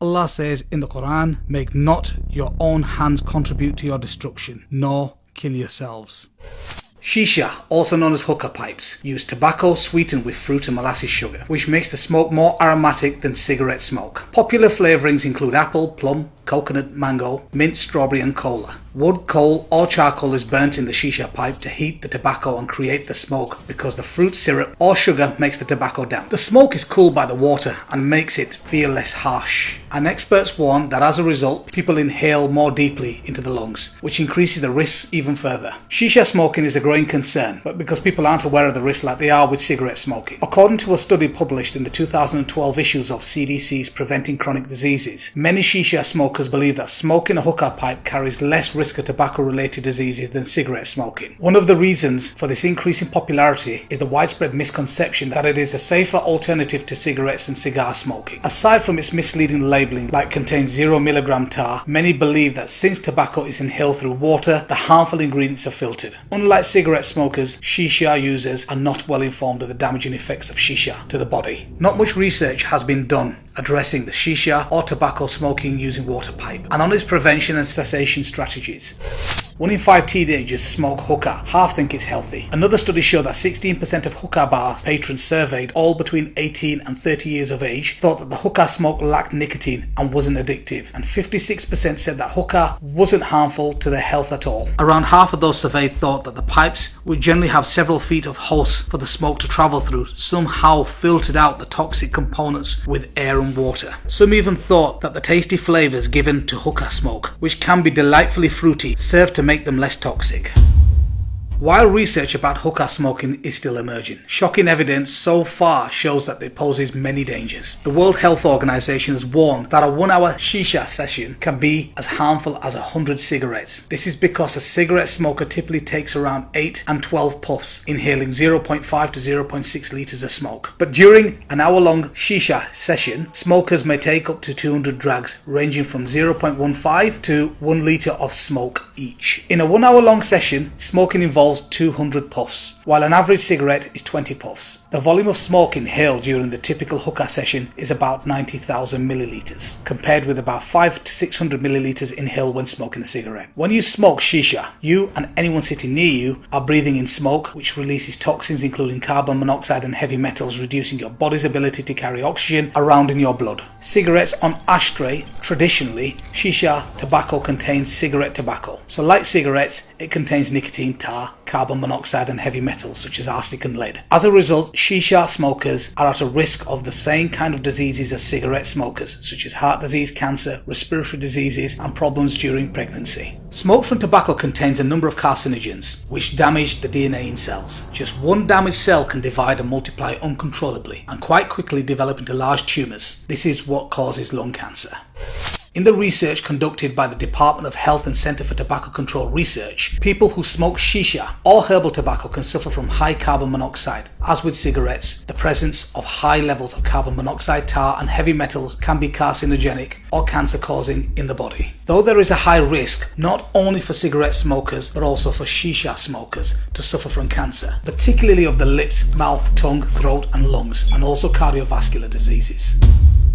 Allah says in the Quran, "Make not your own hands contribute to your destruction, nor kill yourselves." Shisha, also known as hookah pipes, use tobacco sweetened with fruit and molasses sugar, which makes the smoke more aromatic than cigarette smoke. Popular flavourings include apple, plum, coconut, mango, mint, strawberry and cola. Wood, coal or charcoal is burnt in the shisha pipe to heat the tobacco and create the smoke because the fruit syrup or sugar makes the tobacco damp. The smoke is cooled by the water and makes it feel less harsh. And experts warn that as a result, people inhale more deeply into the lungs, which increases the risks even further. Shisha smoking is a growing concern, but because people aren't aware of the risks like they are with cigarette smoking. According to a study published in the 2012 issues of CDC's Preventing Chronic Diseases, many shisha smokers believe that smoking a hookah pipe carries less risk of tobacco-related diseases than cigarette smoking. One of the reasons for this increase in popularity is the widespread misconception that it is a safer alternative to cigarettes and cigar smoking. Aside from its misleading labelling like contains 0 mg tar, many believe that since tobacco is inhaled through water, the harmful ingredients are filtered. Unlike cigarette smokers, shisha users are not well informed of the damaging effects of shisha to the body. Not much research has been done addressing the shisha or tobacco smoking using water pipe and on its prevention and cessation strategies. 1 in 5 teenagers smoke hookah, half think it's healthy. Another study showed that 16% of hookah bar patrons surveyed, all between 18 and 30 years of age, thought that the hookah smoke lacked nicotine and wasn't addictive, and 56% said that hookah wasn't harmful to their health at all. Around half of those surveyed thought that the pipes, which generally have several feet of hose for the smoke to travel through, somehow filtered out the toxic components with air and water. Some even thought that the tasty flavours given to hookah smoke, which can be delightfully fruity, served to make them less toxic. While research about hookah smoking is still emerging, shocking evidence so far shows that it poses many dangers. The World Health Organization has warned that a 1-hour shisha session can be as harmful as 100 cigarettes. This is because a cigarette smoker typically takes around 8 and 12 puffs, inhaling 0.5 to 0.6 litres of smoke. But during an hour-long shisha session, smokers may take up to 200 drags, ranging from 0.15 to 1 litre of smoke each. In a 1-hour-long session, smoking involves 200 puffs, while an average cigarette is 20 puffs. The volume of smoke inhaled during the typical hookah session is about 90,000 millilitres, compared with about 500 to 600 millilitres inhaled when smoking a cigarette. When you smoke shisha, you and anyone sitting near you are breathing in smoke, which releases toxins including carbon monoxide and heavy metals, reducing your body's ability to carry oxygen around in your blood. Cigarettes on ashtray, traditionally, shisha tobacco contains cigarette tobacco. So like cigarettes, it contains nicotine, tar, carbon monoxide and heavy metals such as arsenic and lead. As a result, shisha smokers are at a risk of the same kind of diseases as cigarette smokers, such as heart disease, cancer, respiratory diseases and problems during pregnancy. Smoke from tobacco contains a number of carcinogens which damage the DNA in cells. Just one damaged cell can divide and multiply uncontrollably and quite quickly develop into large tumours. This is what causes lung cancer. In the research conducted by the Department of Health and Center for Tobacco Control Research, people who smoke shisha or herbal tobacco can suffer from high carbon monoxide. As with cigarettes, the presence of high levels of carbon monoxide, tar and heavy metals can be carcinogenic or cancer-causing in the body. Though there is a high risk, not only for cigarette smokers but also for shisha smokers to suffer from cancer, particularly of the lips, mouth, tongue, throat and lungs, and also cardiovascular diseases.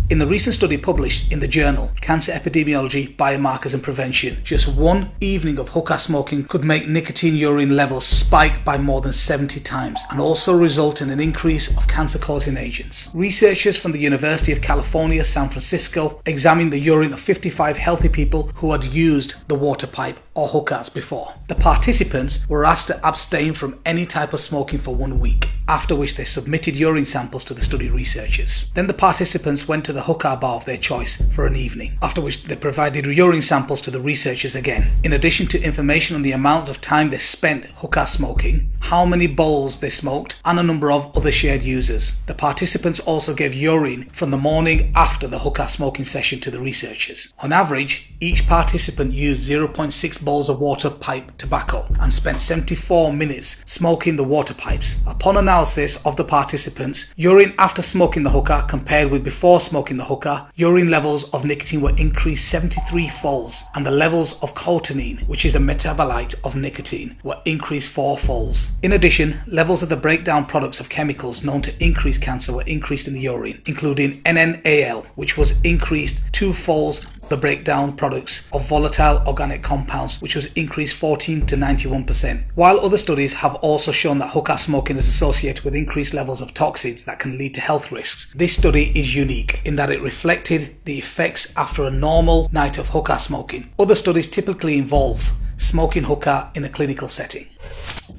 In the recent study published in the journal Cancer Epidemiology, Biomarkers and Prevention, just one evening of hookah smoking could make nicotine urine levels spike by more than 70 times and also result in an increase of cancer-causing agents. Researchers from the University of California, San Francisco examined the urine of 55 healthy people who had used the water pipe or hookahs before. The participants were asked to abstain from any type of smoking for 1 week, after which they submitted urine samples to the study researchers. Then the participants went to the hookah bar of their choice for an evening, after which they provided urine samples to the researchers again. In addition to information on the amount of time they spent hookah smoking, how many bowls they smoked, and a number of other shared users, the participants also gave urine from the morning after the hookah smoking session to the researchers. On average, each participant used 0.6 bowls of water pipe tobacco and spent 74 minutes smoking the water pipes. Upon analysis of the participants' urine after smoking the hookah compared with before smoking the hookah, urine levels of nicotine were increased 73 folds, and the levels of cotinine, which is a metabolite of nicotine, were increased 4 folds. chemicals. In addition, levels of the breakdown products of chemicals known to increase cancer were increased in the urine, including NNAL, which was increased twofold the breakdown products of volatile organic compounds, which was increased 14 to 91%. While other studies have also shown that hookah smoking is associated with increased levels of toxins that can lead to health risks, this study is unique in that it reflected the effects after a normal night of hookah smoking. Other studies typically involve smoking hookah in a clinical setting.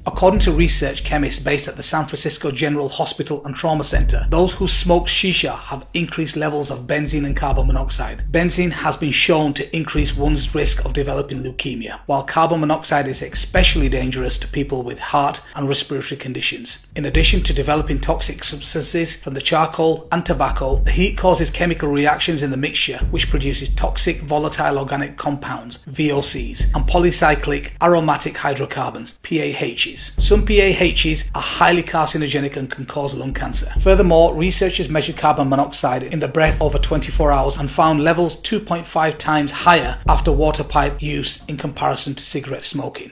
According to research chemists based at the San Francisco General Hospital and Trauma Center, those who smoke shisha have increased levels of benzene and carbon monoxide. Benzene has been shown to increase one's risk of developing leukemia, while carbon monoxide is especially dangerous to people with heart and respiratory conditions. In addition to developing toxic substances from the charcoal and tobacco, the heat causes chemical reactions in the mixture, which produces toxic volatile organic compounds, VOCs, and polycyclic aromatic hydrocarbons, PAHs. Some PAHs are highly carcinogenic and can cause lung cancer. Furthermore, researchers measured carbon monoxide in the breath over 24 hours and found levels 2.5 times higher after water pipe use in comparison to cigarette smoking.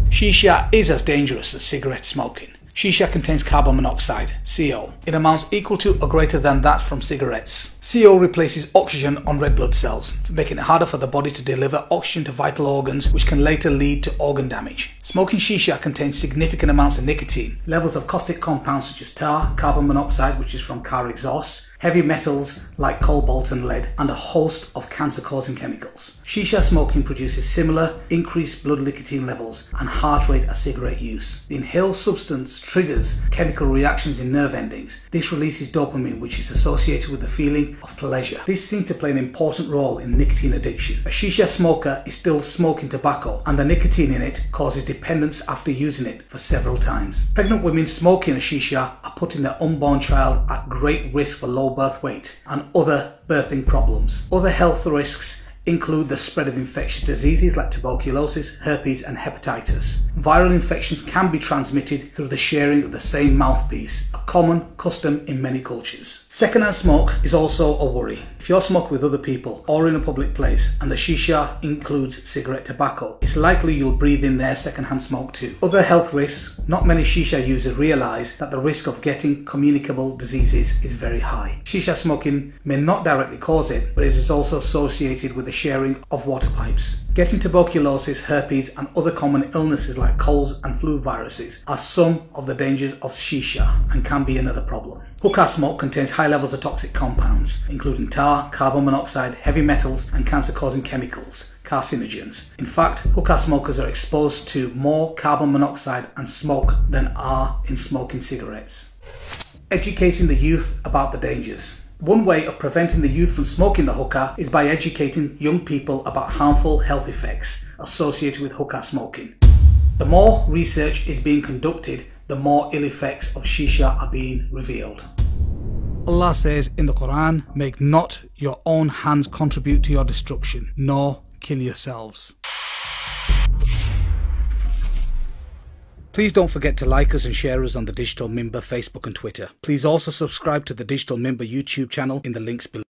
Shisha is as dangerous as cigarette smoking. Shisha contains carbon monoxide, CO, in amounts equal to or greater than that from cigarettes. CO replaces oxygen on red blood cells, making it harder for the body to deliver oxygen to vital organs, which can later lead to organ damage. Smoking shisha contains significant amounts of nicotine, levels of caustic compounds such as tar, carbon monoxide, which is from car exhausts, heavy metals like cobalt and lead, and a host of cancer-causing chemicals. Shisha smoking produces similar increased blood nicotine levels and heart rate as cigarette use. The inhaled substance triggers chemical reactions in nerve endings. This releases dopamine, which is associated with the feeling of pleasure. This seems to play an important role in nicotine addiction. A shisha smoker is still smoking tobacco, and the nicotine in it causes dependence after using it for several times. Pregnant women smoking a shisha are putting their unborn child at great risk for low birth weight and other birthing problems. Other health risks include the spread of infectious diseases like tuberculosis, herpes, and hepatitis. Viral infections can be transmitted through the sharing of the same mouthpiece, a common custom in many cultures. Secondhand smoke is also a worry. If you're smoking with other people or in a public place and the shisha includes cigarette tobacco, it's likely you'll breathe in their secondhand smoke too. Other health risks: not many shisha users realise that the risk of getting communicable diseases is very high. Shisha smoking may not directly cause it, but it is also associated with the sharing of water pipes. Getting tuberculosis, herpes, and other common illnesses like colds and flu viruses are some of the dangers of shisha and can be another problem. Hookah smoke contains high levels of toxic compounds, including tar, carbon monoxide, heavy metals, and cancer-causing chemicals, carcinogens. In fact, hookah smokers are exposed to more carbon monoxide and smoke than are in smoking cigarettes. Educating the youth about the dangers. One way of preventing the youth from smoking the hookah is by educating young people about harmful health effects associated with hookah smoking. The more research is being conducted, the more ill effects of shisha are being revealed. Allah says in the Quran, "Make not your own hands contribute to your destruction, nor kill yourselves." Please don't forget to like us and share us on the Digital Mimbar Facebook and Twitter. Please also subscribe to the Digital Mimbar YouTube channel in the links below.